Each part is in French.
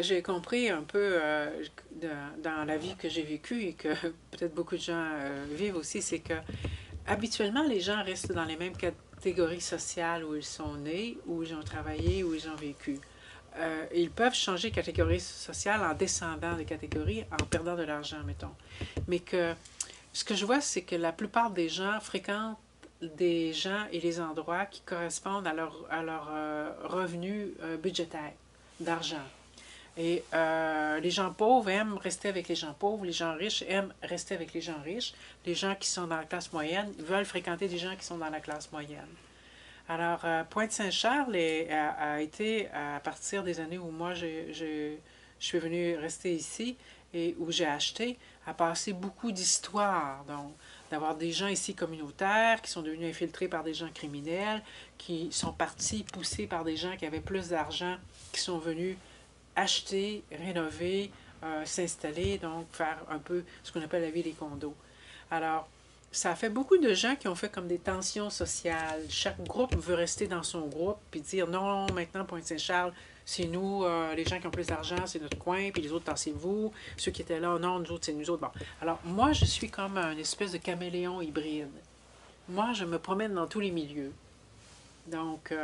j'ai compris un peu dans la vie que j'ai vécue et que peut-être beaucoup de gens vivent aussi, c'est que habituellement les gens restent dans les mêmes catégories sociales où ils sont nés, où ils ont travaillé, où ils ont vécu. Ils peuvent changer de catégorie sociale en descendant de catégorie, en perdant de l'argent, mettons. Mais que ce que je vois, c'est que la plupart des gens fréquentent des gens et les endroits qui correspondent à leur revenu budgétaire d'argent. Et les gens pauvres aiment rester avec les gens pauvres, les gens riches aiment rester avec les gens riches, les gens qui sont dans la classe moyenne veulent fréquenter des gens qui sont dans la classe moyenne. Alors, Pointe-Saint-Charles a été, à partir des années où moi je suis venu rester ici et où j'ai acheté, a passé beaucoup d'histoires. Donc, d'avoir des gens ici communautaires qui sont devenus infiltrés par des gens criminels, qui sont partis poussés par des gens qui avaient plus d'argent, qui sont venus acheter, rénover, s'installer, donc faire un peu ce qu'on appelle la vie des condos. Alors, ça a fait beaucoup de gens qui ont fait comme des tensions sociales. Chaque groupe veut rester dans son groupe puis dire non, maintenant Pointe-Saint-Charles, c'est nous, les gens qui ont plus d'argent, c'est notre coin, puis les autres, tassez-vous. Ceux qui étaient là, non, nous autres, c'est nous autres. Bon. Alors, moi, je suis comme un espèce de caméléon hybride. Moi, je me promène dans tous les milieux. Donc,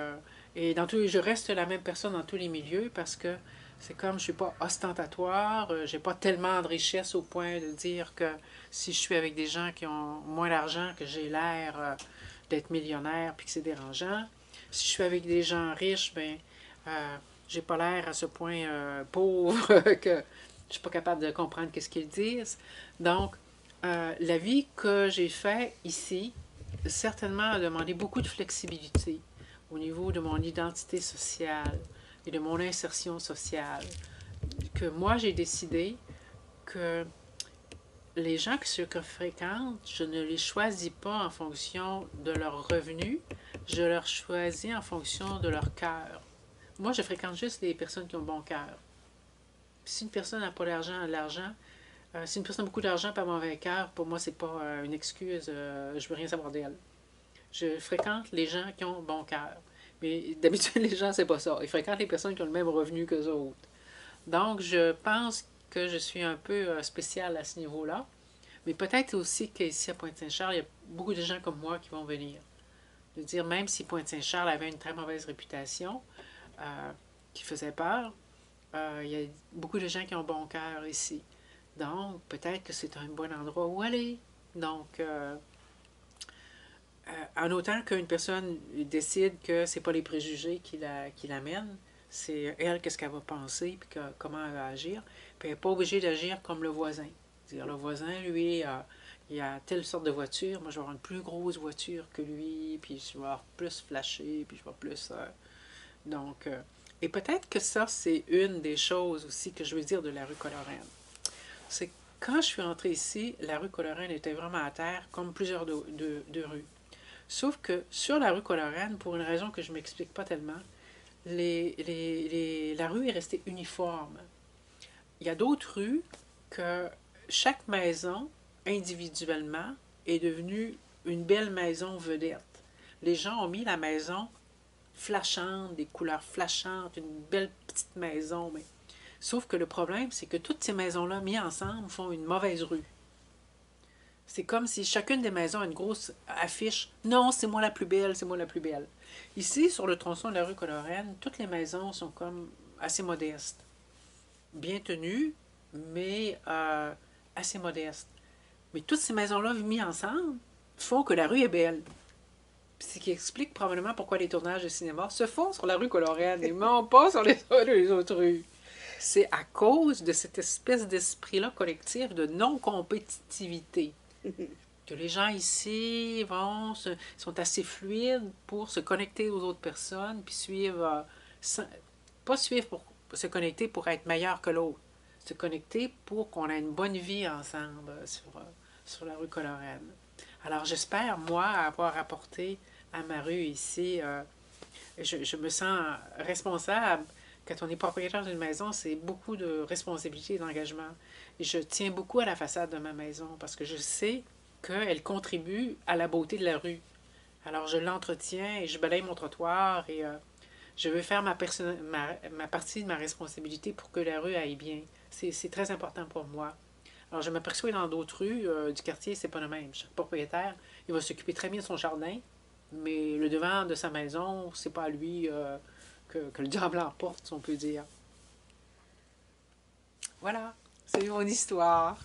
et je reste la même personne dans tous les milieux parce que c'est comme je ne suis pas ostentatoire, j'ai pas tellement de richesse au point de dire que si je suis avec des gens qui ont moins d'argent, que j'ai l'air d'être millionnaire puis que c'est dérangeant. Si je suis avec des gens riches, ben, j'ai pas l'air à ce point pauvre que je suis pas capable de comprendre qu'est-ce qu'ils disent. Donc, la vie que j'ai faite ici, certainement a demandé beaucoup de flexibilité au niveau de mon identité sociale et de mon insertion sociale. Que moi, j'ai décidé que les gens que je fréquente, je ne les choisis pas en fonction de leur revenu, je leur choisis en fonction de leur cœur. Moi, je fréquente juste les personnes qui ont bon cœur. Si une personne n'a pas d'argent, a de l'argent, si une personne a beaucoup d'argent et un mauvais cœur, pour moi, c'est pas une excuse, je veux rien savoir d'elle. Je fréquente les gens qui ont bon cœur. Mais d'habitude, les gens, c'est pas ça. Ils fréquentent les personnes qui ont le même revenu qu'eux autres. Donc, je pense que je suis un peu spécial à ce niveau-là. Mais peut-être aussi qu'ici à Pointe-Saint-Charles, il y a beaucoup de gens comme moi qui vont venir. De dire, même si Pointe-Saint-Charles avait une très mauvaise réputation, qui faisait peur, il y a beaucoup de gens qui ont bon cœur ici. Donc, peut-être que c'est un bon endroit où aller. Donc, en autant qu'une personne décide que c'est pas les préjugés qui l'amènent, c'est elle, qu'est-ce qu'elle va penser, puis comment elle va agir. Puis elle n'est pas obligée d'agir comme le voisin. Dire le voisin, lui, il a telle sorte de voiture, moi je vais avoir une plus grosse voiture que lui, puis je vais avoir plus flashé, puis je vais plus. Donc, et peut-être que ça, c'est une des choses aussi que je veux dire de la rue Colorane. C'est que quand je suis entrée ici, la rue Colorane était vraiment à terre, comme plusieurs de rues. Sauf que sur la rue Colorane, pour une raison que je ne m'explique pas tellement, la rue est restée uniforme. Il y a d'autres rues que chaque maison, individuellement, est devenue une belle maison vedette. Les gens ont mis la maison flashante, des couleurs flashantes, une belle petite maison. Mais... Sauf que le problème, c'est que toutes ces maisons-là, mises ensemble, font une mauvaise rue. C'est comme si chacune des maisons a une grosse affiche. Non, c'est moi la plus belle, c'est moi la plus belle. Ici, sur le tronçon de la rue Colorane, toutes les maisons sont comme assez modestes. Bien tenues, mais assez modestes. Mais toutes ces maisons-là mises ensemble font que la rue est belle. Ce qui explique probablement pourquoi les tournages de cinéma se font sur la rue Colorane et non pas sur les autres rues. C'est à cause de cette espèce d'esprit-là collectif de non-compétitivité que les gens ici sont assez fluides pour se connecter aux autres personnes, puis suivre, pas suivre pour se connecter pour être meilleur que l'autre, se connecter pour qu'on ait une bonne vie ensemble sur la rue Colorane. Alors j'espère, moi, avoir apporté à ma rue ici, je me sens responsable. Quand on est propriétaire d'une maison, c'est beaucoup de responsabilité et d'engagement. Et je tiens beaucoup à la façade de ma maison parce que je sais qu'elle contribue à la beauté de la rue. Alors je l'entretiens et je balaye mon trottoir et Je veux faire ma partie de ma responsabilité pour que la rue aille bien. C'est très important pour moi. Alors, je m'aperçois que dans d'autres rues du quartier, c'est pas le même. Chaque propriétaire, il va s'occuper très bien de son jardin, mais le devant de sa maison, c'est pas à lui que le diable emporte, si on peut dire. Voilà, c'est mon histoire.